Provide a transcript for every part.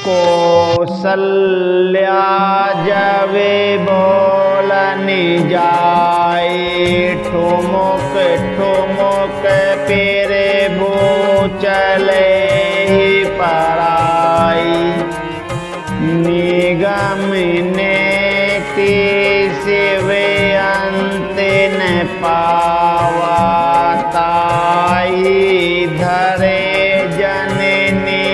कौसल्या जवे बोलनि जाए, ठुमुक ठुमुक पेरे भू चले ही पराई। निगम नेति शिवे अंत न पावा, ताई धरे जननी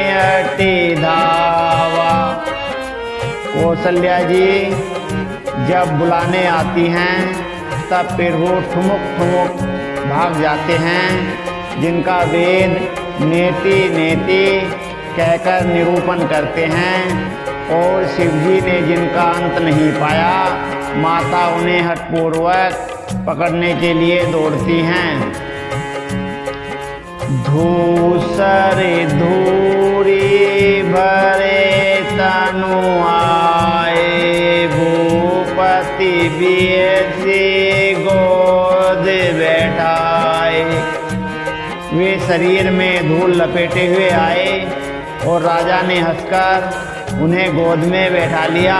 हटि धावा। कौशल्या जी जब बुलाने आती हैं तब प्रभु ठुमुक ठुमुक भाग जाते हैं, जिनका वेद नेति नेति कहकर निरूपण करते हैं। और शिवजी ने जिनका अंत नहीं पाया, माता उन्हें हठपूर्वक पकड़ने के लिए दौड़ती हैं। धूसर धूरी भरे तनु आए, भूपति बियसी गोद बैठाए। वे शरीर में धूल लपेटे हुए आए और राजा ने हंसकर उन्हें गोद में बैठा लिया।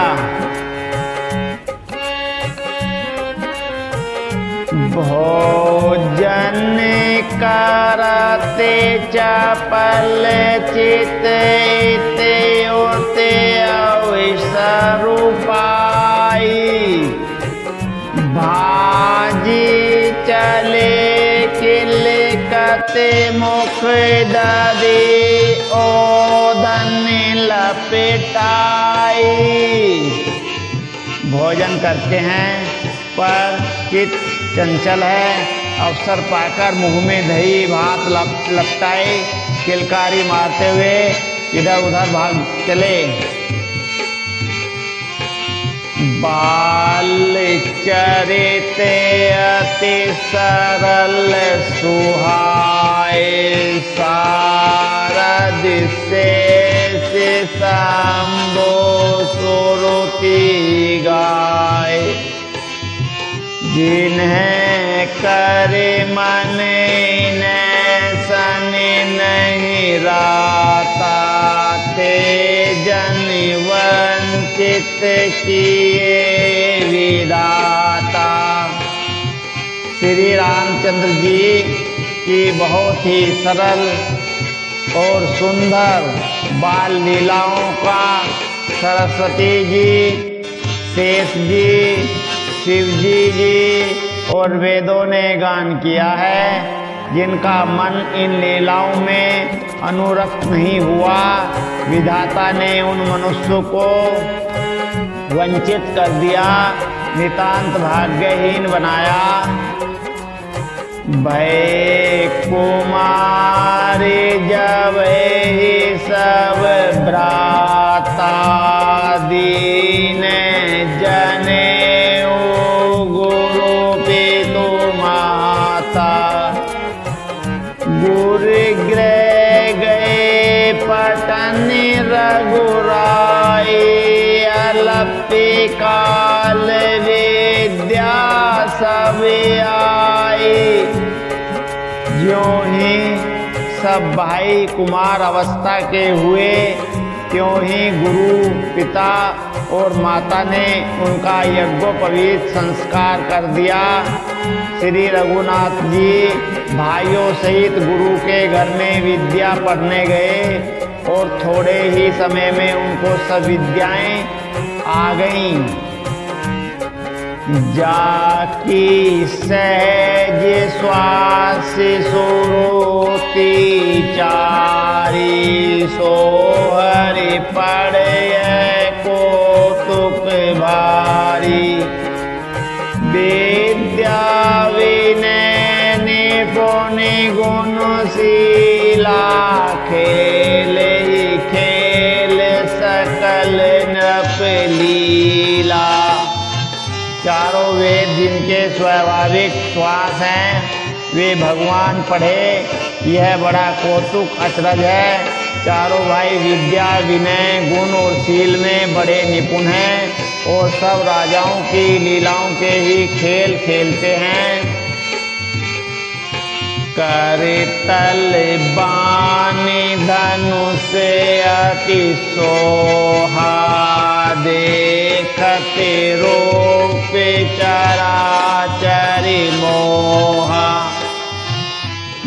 भोजन करते चपल चित, उते अवसर पाई। भाजी चले किलकते मुख दरी, ओदन लपेटाई। भोजन करते हैं पर चित्त चंचल है, अवसर पाकर मुंह में दही भात लपटाए, किलकारी मारते हुए इधर उधर भाग चले। बाल चरित अति सरल सुहाए, सारद शेष शंभो सुरति गाए। जिन्हें करे मन सन नहीं राता, ते जन वंचित किए विदाता। श्री रामचंद्र जी की बहुत ही सरल और सुंदर बाल लीलाओं का सरस्वती जी, शेष जी, शिवजी जी और वेदों ने गान किया है। जिनका मन इन लीलाओं में अनुरक्त नहीं हुआ, विधाता ने उन मनुष्यों को वंचित कर दिया, नितांत भाग्यहीन बनाया। भय कुमारी जब ही सब भ्राता, दीन जने गुरु पितु माता। गुरु गृह गए पटन रघुराई, अलपि काल विद्या सब आई। ज्यों ही सब भाई कुमार अवस्था के हुए, त्यों ही गुरु पिता और माता ने उनका यज्ञोपवीत संस्कार कर दिया। श्री रघुनाथ जी भाइयों सहित गुरु के घर में विद्या पढ़ने गए और थोड़े ही समय में उनको सब विद्याएं आ गईं। जाकी सहज श्वास सुरुति चारी, सोहरि पढ़य कौतुक भारी। विद्या विनय निपुण गुणशीला, खेल ही खेल सकल नृप लीला। चारों वेद जिनके स्वाभाविक श्वास हैं, वे भगवान पढ़े, यह बड़ा कौतुक अचरज है। चारों भाई विद्या विनय गुण और शील में बड़े निपुण हैं और सब राजाओं की लीलाओं के ही खेल खेलते हैं। करतल बानी धनुष से अति सोहा, देखते रूप चराचरि मोहा।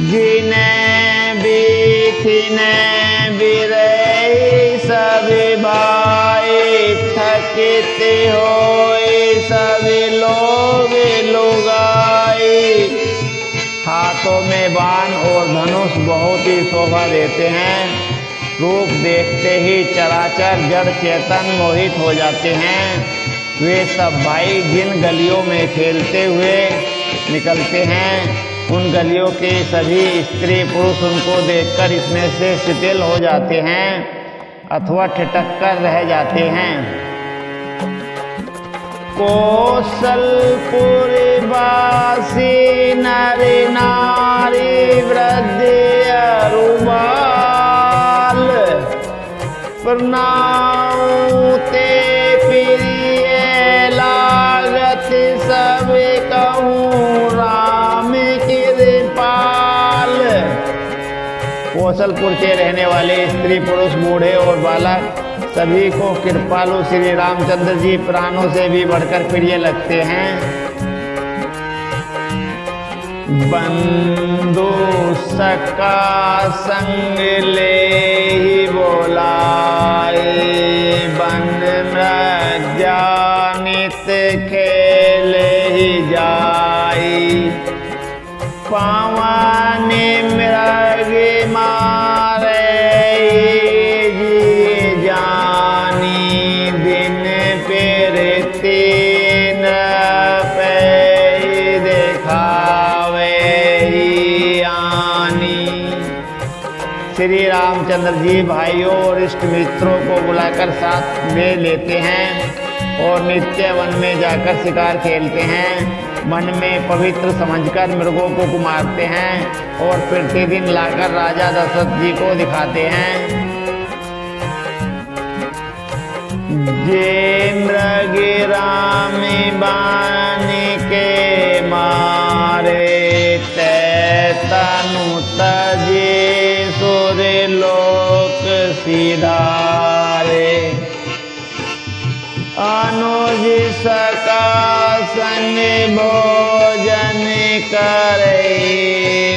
जिन्हें बीथिने बिरही सभी भाई, थकित होए सभी लोग लुगाई। हाथों में बाण और धनुष बहुत ही शोभा देते हैं। रूप देखते ही चराचर जड़ चेतन मोहित हो जाते हैं। वे सब भाई जिन गलियों में खेलते हुए निकलते हैं, उन गलियों के सभी स्त्री पुरुष उनको देखकर इसमें से शिथिल हो जाते हैं अथवा ठिठक कर रह जाते हैं। कौशलपुर वासी नर नारी वृद्ध अरुबाल, प्रणाम ते प्रिय लागत सब कहूँ राम कृपाल। कौशलपुर के रहने वाले स्त्री पुरुष बूढ़े और बालक सभी को कृपालु श्री रामचंद्र जी प्राणों से भी बढ़कर प्रिय लगते हैं। बंधु सखा संग ले ही बोलाए, बन मृग्यानित खेले ही जाई। पावन मृग मारे जी जानी, दिन पेर तीन पे देखावे ही आनी। श्री रामचंद्र जी भाइयों और इष्ट मित्रों को बुलाकर साथ में लेते हैं और नित्य वन में जाकर शिकार खेलते हैं। मन में पवित्र समझकर मृगों को मारते हैं और प्रतिदिन लाकर राजा दशरथ जी को दिखाते हैं। जे मृग राम बाण के मारे, तै तनु तजे सुर लोक सिधारे। अनुज सका संग भोजन करे,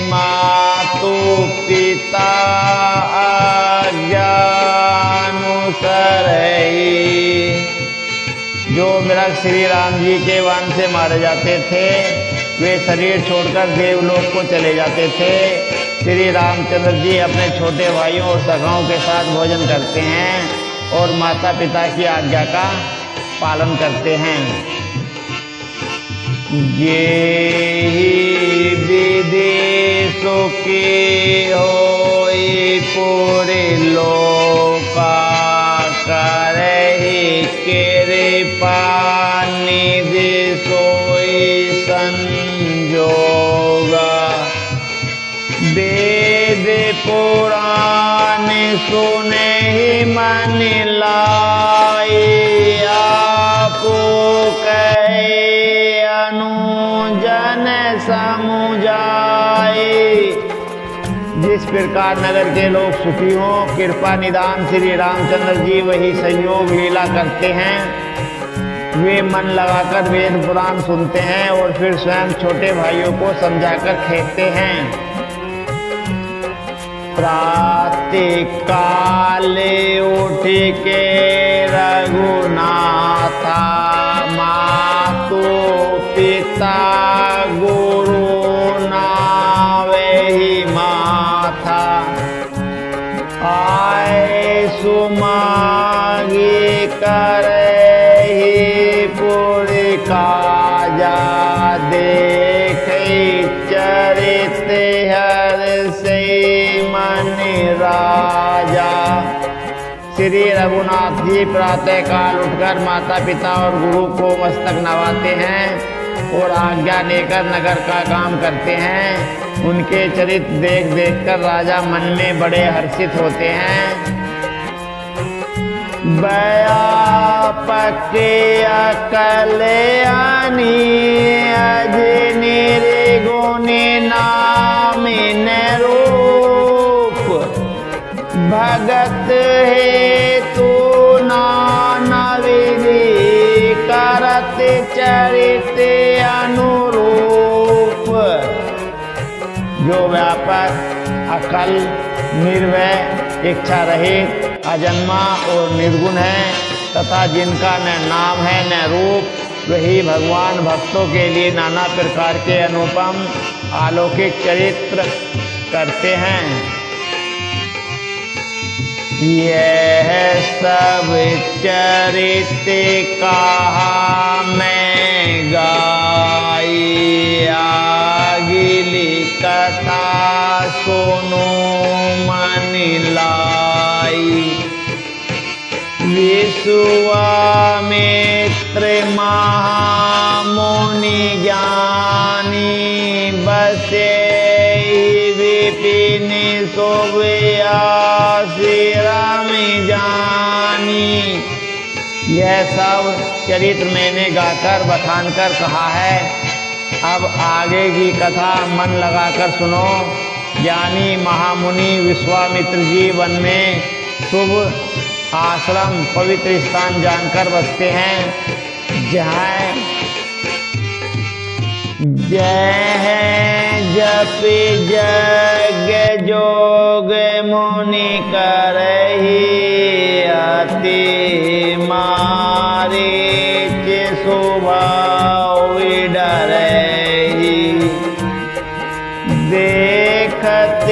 मातु पिता आज्ञा अनुसरई। जो मृग श्री राम जी के वन से मारे जाते थे, वे शरीर छोड़कर देवलोक को चले जाते थे। श्री रामचंद्र जी अपने छोटे भाइयों और सखाओं के साथ भोजन करते हैं और माता पिता की आज्ञा का पालन करते हैं। ये विधि सुखी होई पूरे लोका, करहि कृपा निधि सोई संजोगा। वेद पुराण सुने ही मन लाई, आपो कहे अनुजन समुझाए। जिस प्रकार नगर के लोग सुखी हों, कृपा निदान श्री रामचंद्र जी वही संयोग लीला करते हैं। वे मन लगाकर वेद पुराण सुनते हैं और फिर स्वयं छोटे भाइयों को समझाकर खेलते हैं। प्रातः काल उठ के रघुनाथा, मातु पिता गुरु नावे ही माथा। आए सुमागी करहि पुरि काजा, देखे चरित हर्षि मन राजा। श्री रघुनाथ जी प्रातः काल उठकर माता पिता और गुरु को मस्तक नवाते हैं और आज्ञा लेकर नगर का काम करते हैं। उनके चरित्र देख देखकर राजा मन में बड़े हर्षित होते हैं। व्यापक कल्याणी अजनी निर्गुण नाम रूप, भगत है तू नाना विधि करत चरित अनुरूप। जो व्यापक, अकल, निर्भय, इच्छा रहित, अजन्मा और निर्गुण है तथा जिनका न नाम है न रूप, वही भगवान भक्तों के लिए नाना प्रकार के अनुपम अलौकिक चरित्र करते हैं। यह सब चरित्र कहा मैं गाई, अगली कथा सुनो मन लाई। विश्वामित्र महामुनि ज्ञानी बसे विपिन सोव्यासिराम जानी। यह सब चरित्र मैंने गाकर बखानकर कहा है। अब आगे की कथा मन लगाकर सुनो। ज्ञानी महामुनि विश्वामित्र जी वन में शुभ आश्रम पवित्र स्थान जानकर बसते हैं, जहाँ जय जप जग जोग मुनि करहि, अति मारे स्वभाव डरहि। देखत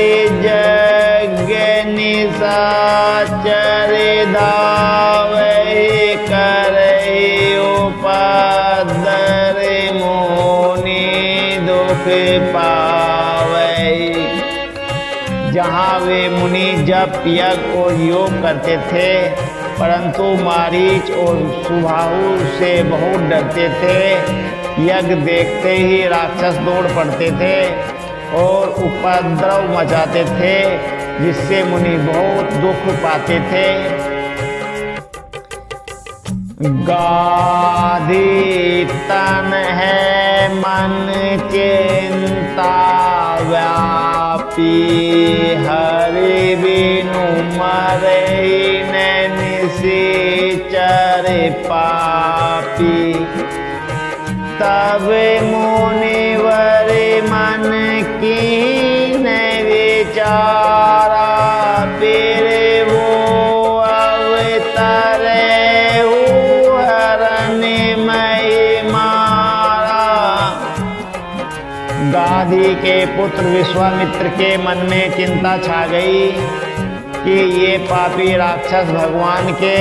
जग निशाचर धावहि, करहि उपद्र मुनि दुख पावहि। जहाँ वे मुनि जप यज्ञ और योग करते थे, परंतु मारीच और सुबाहु से बहुत डरते थे। यज्ञ देखते ही राक्षस दौड़ पड़ते थे और उपद्रव मचाते थे, जिससे मुनि बहुत दुख पाते थे। गाधी तन है मन चिंता व्यापी, हरि बिनु मरहि निशाचर पापी। तब मुनिवर मन कीन विचारा, फिर वो अवतरे हरण मई मारा। गाधी के पुत्र विश्वामित्र के मन में चिंता छा गई कि ये पापी राक्षस भगवान के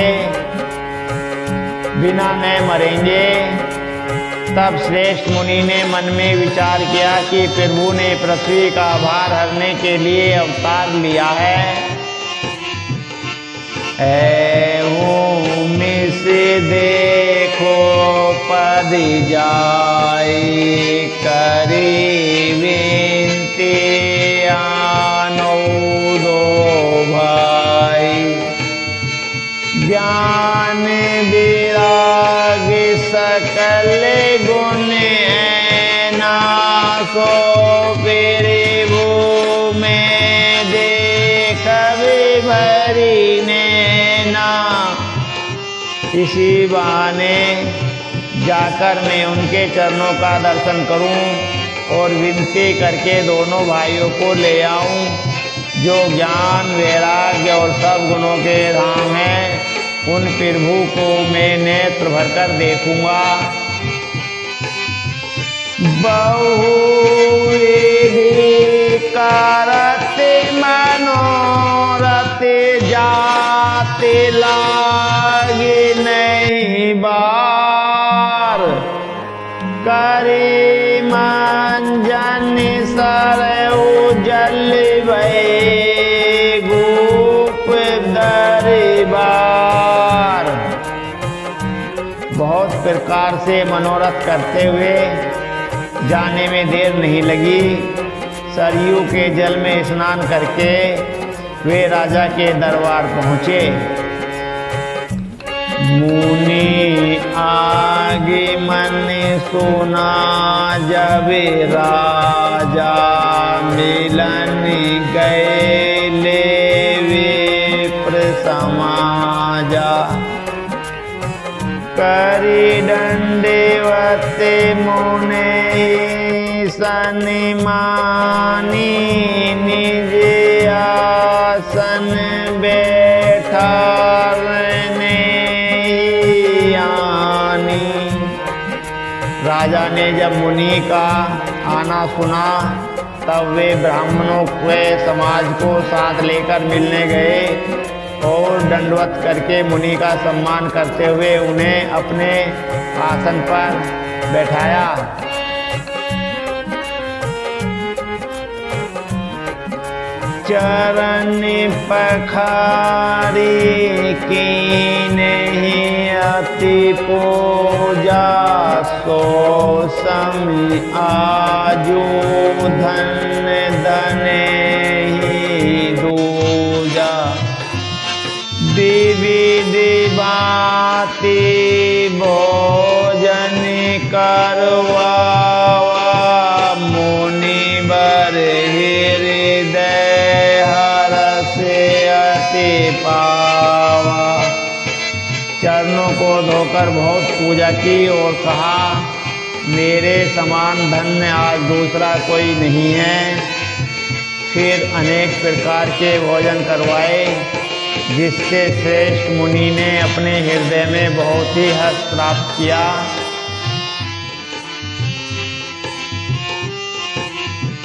बिना न मरेंगे। तब श्रेष्ठ मुनि ने मन में विचार किया कि प्रभु ने पृथ्वी का भार हरने के लिए अवतार लिया है। मिस देखो पद जाए, करी विनती आनो दो भाई। ज्ञान विराग सकल गुण नासो, प्रभु में देख भरी नैना। इसी बहाने जाकर मैं उनके चरणों का दर्शन करूं और विनती करके दोनों भाइयों को ले आऊं, जो ज्ञान वैराग्य और सब गुणों के धाम हैं। उन प्रभु को मैं नेत्र भरकर देखूंगा। बहुविधि करत मनोरथ, जाति लागे नहीं बार। करे मंजन सरऊ जल भय, गोप दरबार। बहुत प्रकार से मनोरथ करते हुए जाने में देर नहीं लगी। सरयू के जल में स्नान करके वे राजा के दरबार पहुँचे। मुनि आगे मन सुना, जब राजा मिलन गए ले मानी निज आसन बैठा रहने आनी। राजा ने जब मुनि का आना सुना तब वे ब्राह्मणों के समाज को साथ लेकर मिलने गए और दंडवत करके मुनि का सम्मान करते हुए उन्हें अपने आसन पर बैठाया। चरण पखारी की नहीं अति पूजा सो सम आजू धन धने ही दूजा। विविधि बाती भोजन करवावा मुनि बर हृदय हरस अति पावा। चरणों को धोकर बहुत पूजा की और कहा मेरे समान धन्य आज दूसरा कोई नहीं है। फिर अनेक प्रकार के भोजन करवाए जिससे श्रेष्ठ मुनि ने अपने हृदय में बहुत ही हर्ष प्राप्त किया।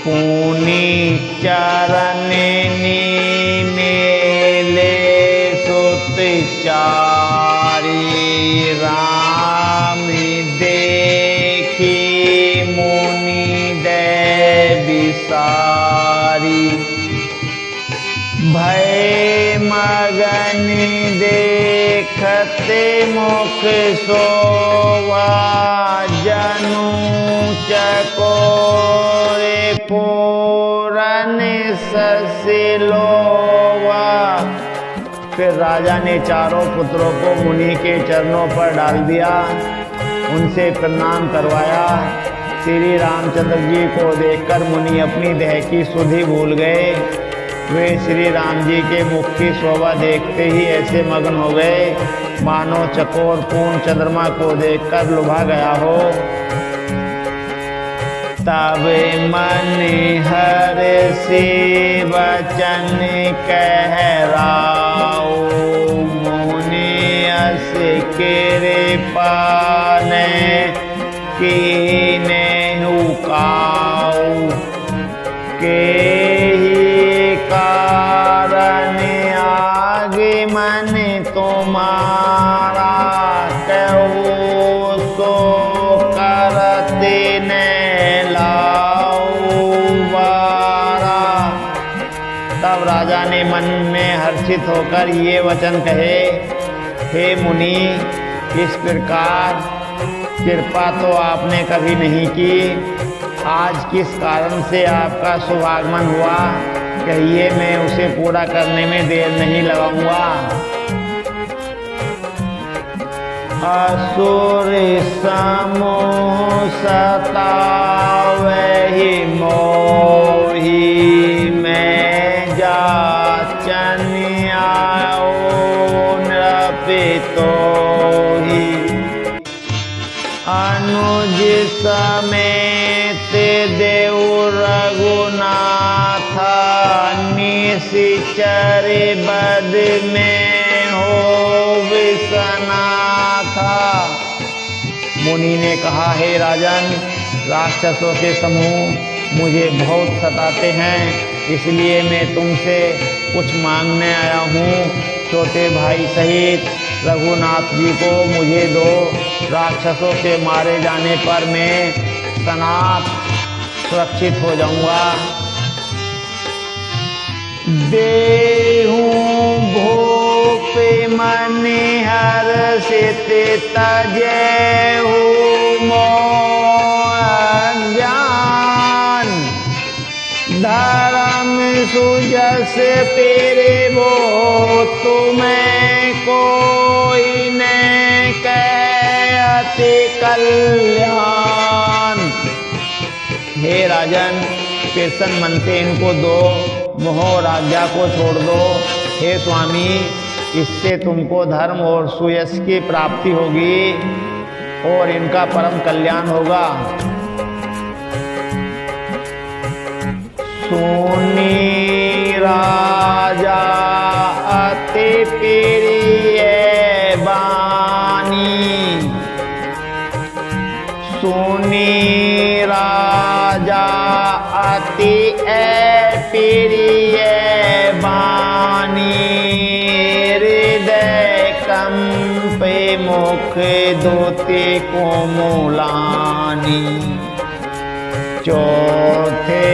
पुनि चरण मेले सुत चारी राम देखी मुनि दे बिसारी। भय मगन देखते मुख सोवा जनु चकोरे पूरन ससिलोवा। फिर राजा ने चारों पुत्रों को मुनि के चरणों पर डाल दिया, उनसे प्रणाम करवाया। श्री रामचंद्र जी को देखकर मुनि अपनी देह की सुधि भूल गए। वे श्री राम जी के मुख की शोभा देखते ही ऐसे मग्न हो गए मानो चकोर पूर्ण चंद्रमा को देखकर लुभा गया हो। तब मन हर्षि वचन कहराओ मुनि अस कृपा ने कीने हुकाओ। के कारण आगे मन तुम्हारा कहो सो करते न लाओ बारा। तब राजा ने मन में हर्षित होकर ये वचन कहे, हे मुनि इस प्रकार कृपा तो आपने कभी नहीं की। आज किस कारण से आपका शुभागमन हुआ कहिए, मैं उसे पूरा करने में देर नहीं लगाऊंगा। असुर समूह सतावहि मोहि मैं जाचन आओ नृपितोहि। अनुज समेत देव रघुनाथ निशिचर बद में हो विसनाथा। मुनि ने कहा, हे राजन राक्षसों के समूह मुझे बहुत सताते हैं, इसलिए मैं तुमसे कुछ मांगने आया हूँ। छोटे भाई सहित रघुनाथ जी को मुझे दो, राक्षसों के मारे जाने पर मैं सनाथ सुरक्षित हो जाऊंगा। देहूं भूप मन हर्षित तजेहु मोह ज्ञान। धर्म सुजस पेरे वो तुम्हें कोई न कहते कल्याण। हे राजन प्रसन्न मन से इनको दो, मोह और आज्ञा को छोड़ दो। हे स्वामी इससे तुमको धर्म और सुयश की प्राप्ति होगी और इनका परम कल्याण होगा। सुनी राजा अति प्रिय बानी, सुनी राजा अति प्रिय बानी, हृदय कंपे मुख दोते कोमलानी, चौथे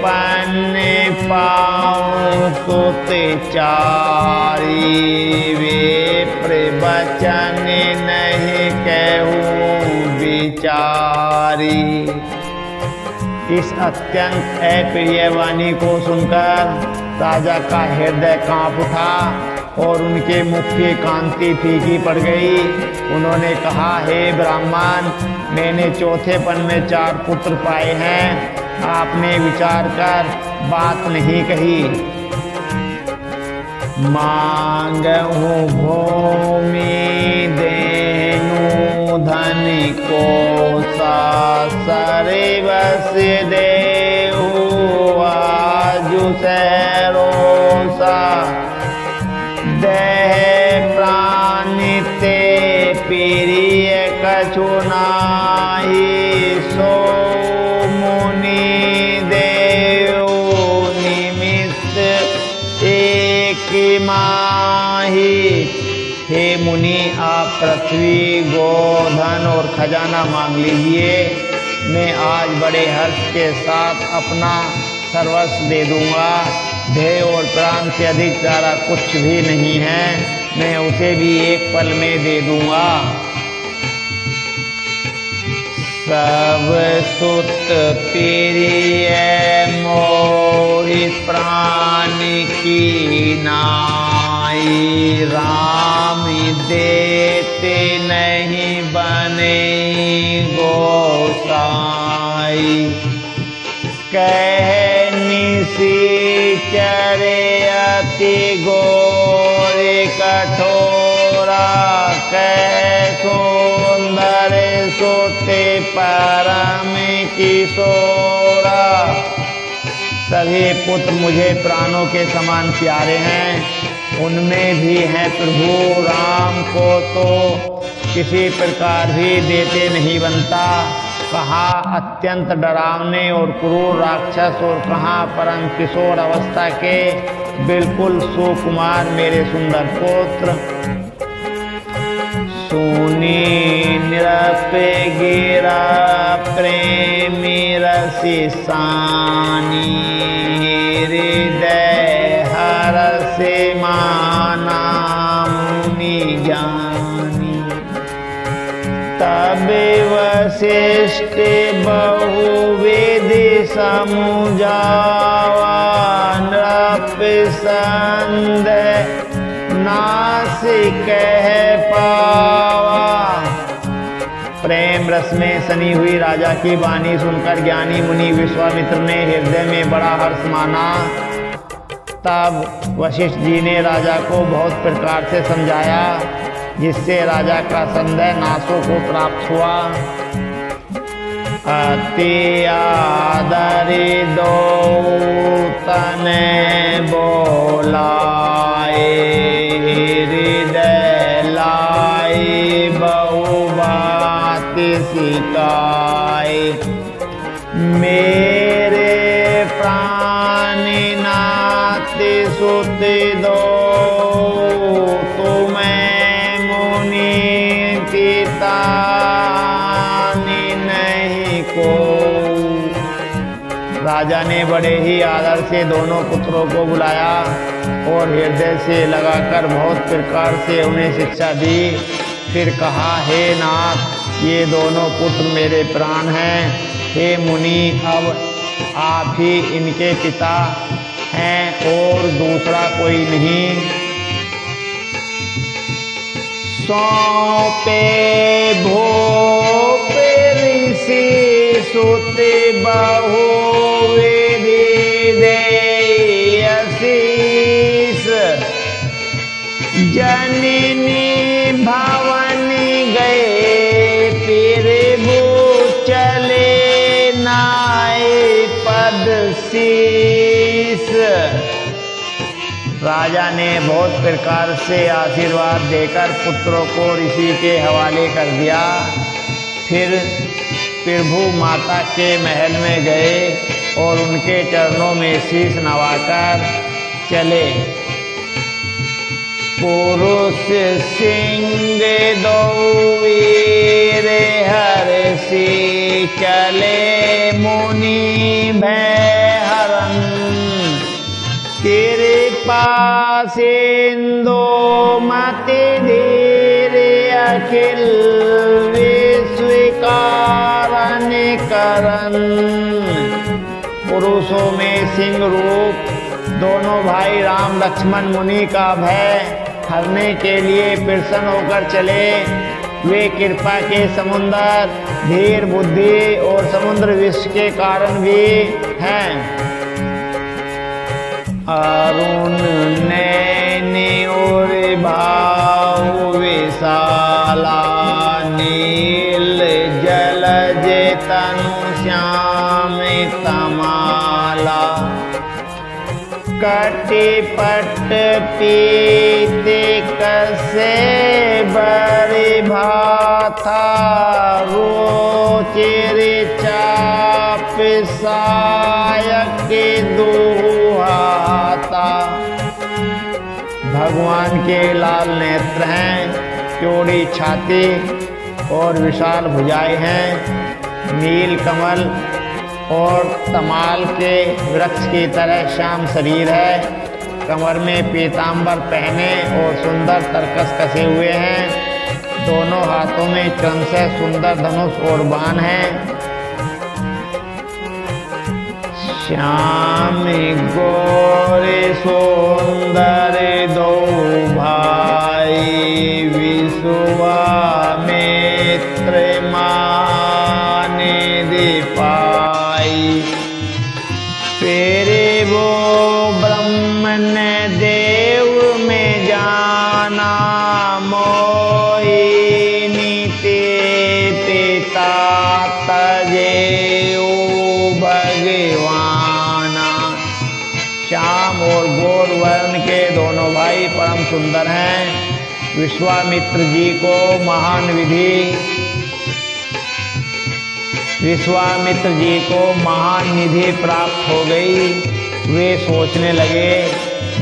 पन्ने पाँव सुत चारी, वे प्रवचन नहीं कहूँ विचारी। इस अत्यंत अप्रिय वाणी को सुनकर राजा का हृदय कांप उठा और उनके मुख की कांति फीकी पड़ गई। उन्होंने कहा, हे ब्राह्मण, मैंने चौथे पन में 4 पुत्र पाए हैं, आपने विचार कर बात नहीं कही। मांगहूँ भूमि देनु धन को सा, सर्वस देहु आजु सरोसा, देह प्राण ते प्रिय कछु नाहि, सो मुनि देव निमित्त एक माही। हे मुनि, आप पृथ्वी, गोधन और खजाना मांग लीजिए, मैं आज बड़े हर्ष के साथ अपना सर्वस्व दे दूंगा। देह और प्राण से अधिक प्यारा कुछ भी नहीं है, मैं उसे भी एक पल में दे दूंगा। सब सुत प्रिय मोहि प्राण की नाई, राम देते नहीं बने गोसाई, कह निशिचर अति घोर कठोरा, कह सुंदर सोते परम किशोरा। सभी पुत्र मुझे प्राणों के समान प्यारे हैं, उनमें भी हैं प्रभु। राम को तो किसी प्रकार भी देते नहीं बनता, कहा अत्यंत डरावने और क्रूर राक्षस, और कहाँ परम किशोर अवस्था के बिल्कुल सुकुमार मेरे सुंदर पुत्र। सुनी निरप गिरा प्रेमी रसी सानी, हृदय हरष माना मुनि ज्ञानी। तब वशिष्ठ बहुविध समुझावा, नृप संदेह नास कह पावा। प्रेम रस में सनी हुई राजा की वाणी सुनकर ज्ञानी मुनि विश्वामित्र ने हृदय में बड़ा हर्ष माना। तब वशिष्ठ जी ने राजा को बहुत प्रकार से समझाया, जिससे राजा का संदेह नाशों को प्राप्त हुआ। अति आदरि दो तने बोलाए, हृदय लाई बहु बात सिकाए। मेरे प्राण नाथ सुत दो, तुम्हें मुनि पिता नहीं को। राजा ने बड़े ही आदर से दोनों पुत्रों को बुलाया और हृदय से लगाकर बहुत प्रकार से उन्हें शिक्षा दी। फिर कहा, हे नाथ, ये दोनों पुत्र मेरे प्राण हैं। हे मुनि, अब आप ही इनके पिता हैं और दूसरा कोई नहीं। सौंपे भोप ऋषि सुत बहु विधि दे आशीष, जननी भवन गए फिर वो चले नाय पद शीस। राजा ने बहुत प्रकार से आशीर्वाद देकर पुत्रों को ऋषि के हवाले कर दिया। फिर प्रभु माता के महल में गए और उनके चरणों में शीश नवाकर चले। पुरुष सिंह दो वीर हर्षि, चले मुनि भय हरन। कृपा सिंधु मति धीर, अखिल विश्व कारण करन। पुरुषों में सिंह रूप दोनों भाई राम लक्ष्मण मुनि का भय हरने के लिए प्रसन्न होकर चले। वे कृपा के समुद्र, धीर बुद्धि और समुद्र विश्व के कारण भी हैं। अरुण नैनी और भाव विशाला, नील जलज तनु श्याम तमाला। कटिपट पीते कसे बरि भाथा, रोचिर चाप सायक दुहाता। भगवान के लाल नेत्र हैं, चौड़ी छाती और विशाल भुजाएं हैं। नील कमल और तमाल के वृक्ष की तरह श्याम शरीर है। कमर में पीतांबर पहने और सुंदर तरकस कसे हुए हैं। दोनों हाथों में चंद से सुंदर धनुष और बाण हैं। श्याम गोरे सुंदर दो भाई, विश्वामित्र माने दीपाई। तेरे वो ब्रह्म ने देव में जाना, मोहिनी ते पिता तजे भगवाना। श्याम और गौर वर्ण के दोनों भाई परम सुंदर हैं। विश्वामित्र जी को महान निधि प्राप्त हो गई। वे सोचने लगे,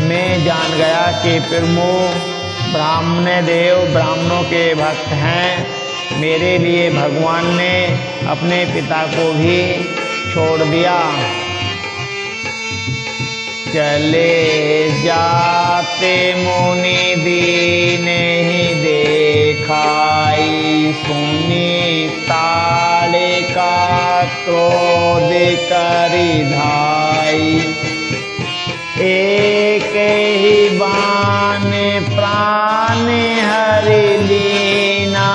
मैं जान गया कि प्रमुख ब्राह्मणों के भक्त हैं। मेरे लिए भगवान ने अपने पिता को भी छोड़ दिया। चले जाते मुनि दीन ही देखाई, सुनी ताले का क्रोध करी धाई। एक ही बाण प्राण हरि लीना,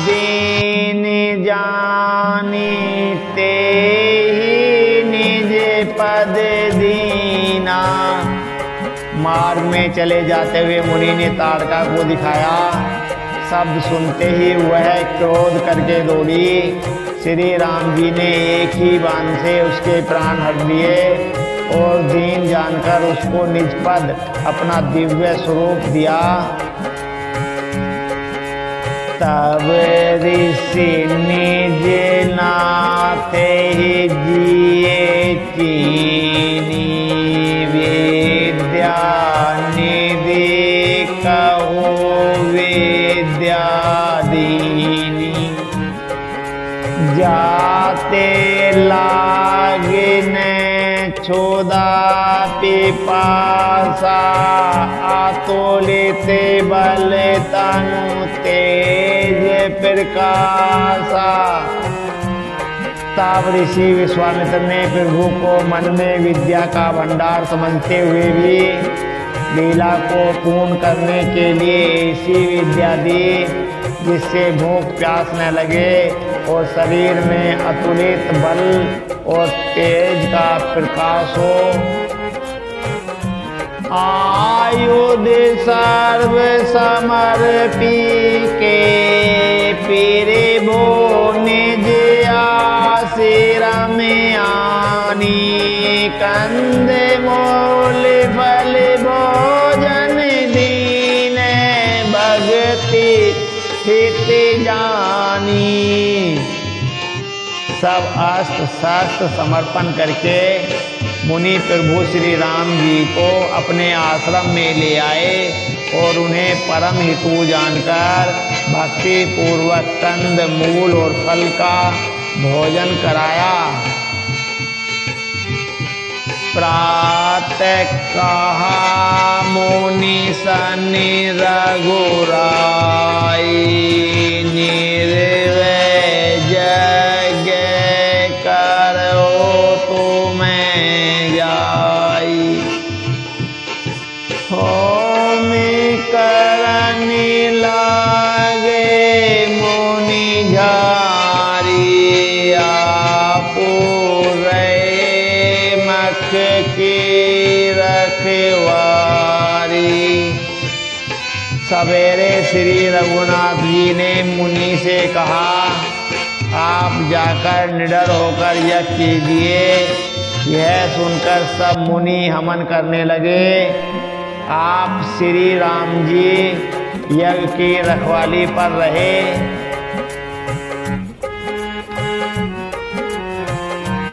दीन जानी ते ही निज पद दीना। मार्ग में चले जाते हुए मुनि ने ताड़का को दिखाया। शब्द सुनते ही वह क्रोध करके दौड़ी। श्री राम जी ने एक ही बाण से उसके प्राण हर लिए और दीन जानकर उसको निज पद अपना दिव्य स्वरूप दिया। तब ऋषि निज नाथे जिए कीनी, विद्या निधि कहो विद्या दीनी। जाते लागने क्षुधा पिपासा, आतोलित बल तनु तेज प्रकाशा। तब ऋषि विश्वामित्र ने प्रभु को मन में विद्या का भंडार समझते हुए भी लीला को पूर्ण करने के लिए ऐसी विद्या दी जिससे भूख प्यास न लगे और शरीर में अतुलित बल और तेज का प्रकाश हो। आयुध सर्व समर्पी के पीरे भो निज आशीर में आनी, ते जानी। सब अस्त्र शस्त्र समर्पण करके मुनि प्रभु श्री राम जी को अपने आश्रम में ले आए और उन्हें परम हितु जानकर भक्ति पूर्वक कंद मूल और फल का भोजन कराया। प्रातः कहा मुनि सनि रघुराई, निर्वय यज्ञ करो तुम्हें जाई। होम करनी लागे मुनि झारी, की रखवारी। सवेरे श्री रघुनाथ जी ने मुनि से कहा, आप जाकर निडर होकर यज्ञ कीजिए। यह सुनकर सब मुनि हवन करने लगे। आप श्री राम जी यज्ञ की रखवाली पर रहे।